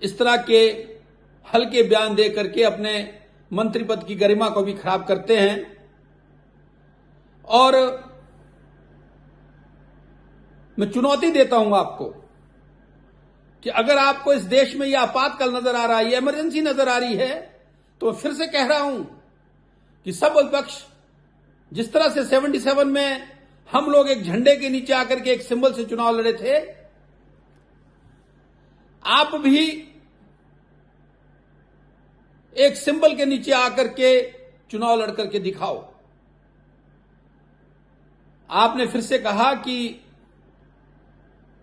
इस तरह के हल्के बयान दे करके अपने मंत्री पद की गरिमा को भी खराब करते हैं। और मैं चुनौती देता हूं आपको कि अगर आपको इस देश में यह आपातकाल नजर आ रहा है, यह इमरजेंसी नजर आ रही है, तो फिर से कह रहा हूं कि सब विपक्ष जिस तरह से 77 में हम लोग एक झंडे के नीचे आकर के एक सिंबल से चुनाव लड़े थे, आप भी एक सिंबल के नीचे आकर के चुनाव लड़कर के दिखाओ। आपने फिर से कहा कि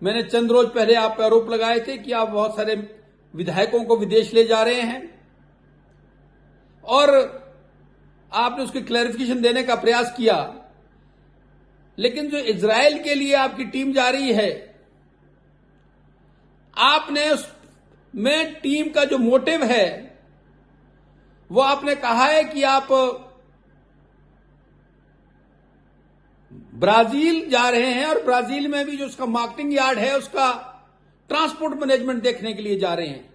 मैंने चंद रोज पहले आप पे आरोप लगाए थे कि आप बहुत सारे विधायकों को विदेश ले जा रहे हैं, और आपने उसकी क्लैरिफिकेशन देने का प्रयास किया। लेकिन जो इजराइल के लिए आपकी टीम जा रही है, आपने उसमें टीम का जो मोटिव है वो आपने कहा है कि आप ब्राजील जा रहे हैं और ब्राजील में भी जो उसका मार्केटिंग यार्ड है उसका ट्रांसपोर्ट मैनेजमेंट देखने के लिए जा रहे हैं।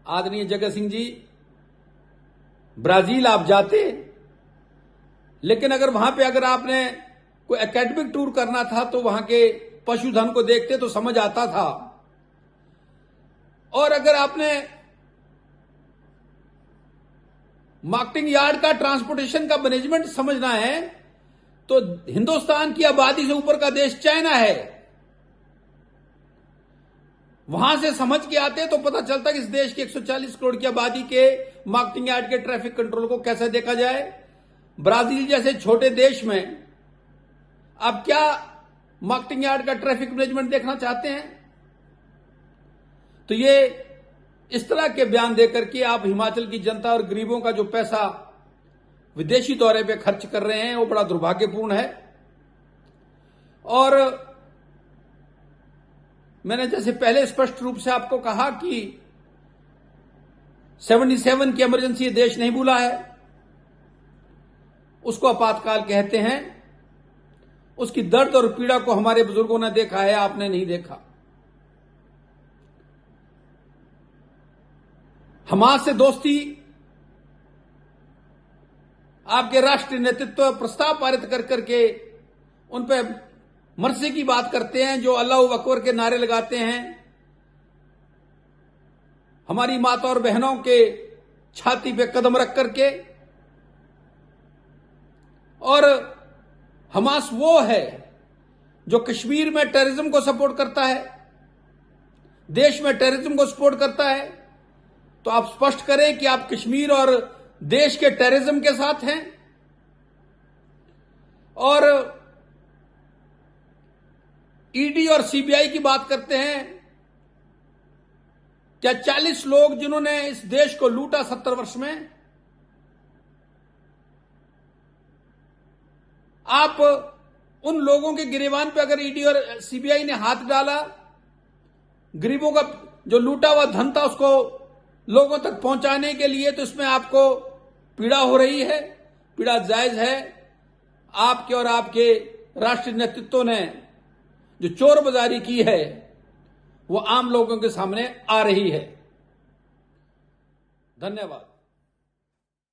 आदरणीय जगत सिंह जी, ब्राजील आप जाते, लेकिन अगर आपने कोई एकेडमिक टूर करना था तो वहां के पशुधन को देखते तो समझ आता था। और अगर आपने मार्केटिंग यार्ड का, ट्रांसपोर्टेशन का मैनेजमेंट समझना है, तो हिंदुस्तान की आबादी से ऊपर का देश चाइना है, वहां से समझ के आते तो पता चलता कि इस देश की 140 करोड़ की आबादी के मार्केटिंग यार्ड के ट्रैफिक कंट्रोल को कैसे देखा जाए। ब्राजील जैसे छोटे देश में आप क्या मार्केटिंग यार्ड का ट्रैफिक मैनेजमेंट देखना चाहते हैं? तो ये इस तरह के बयान देकर के आप हिमाचल की जनता और गरीबों का जो पैसा विदेशी दौरे पे खर्च कर रहे हैं वो बड़ा दुर्भाग्यपूर्ण है। और मैंने जैसे पहले स्पष्ट रूप से आपको कहा कि 77 की इमरजेंसी ये देश नहीं भूला है, उसको आपातकाल कहते हैं। उसकी दर्द और पीड़ा को हमारे बुजुर्गों ने देखा है, आपने नहीं देखा। हमास से दोस्ती, आपके राष्ट्रीय नेतृत्व प्रस्ताव पारित कर करके उन पे मर्सी की बात करते हैं, जो अल्लाह अकबर के नारे लगाते हैं, हमारी माता और बहनों के छाती पे कदम रख करके। और हमास वो है जो कश्मीर में टेररिज्म को सपोर्ट करता है, देश में टेररिज्म को सपोर्ट करता है। तो आप स्पष्ट करें कि आप कश्मीर और देश के टेररिज्म के साथ हैं। और ईडी और सीबीआई की बात करते हैं। क्या 40 लोग जिन्होंने इस देश को लूटा 70 वर्ष में, आप उन लोगों के गिरेबान पे अगर ईडी और सीबीआई ने हाथ डाला, गरीबों का जो लूटा हुआ धन था उसको लोगों तक पहुंचाने के लिए, तो इसमें आपको पीड़ा हो रही है। पीड़ा जायज है। आपके और आपके राष्ट्रीय नेतृत्व ने जो चोर बाजारी की है वो आम लोगों के सामने आ रही है। धन्यवाद।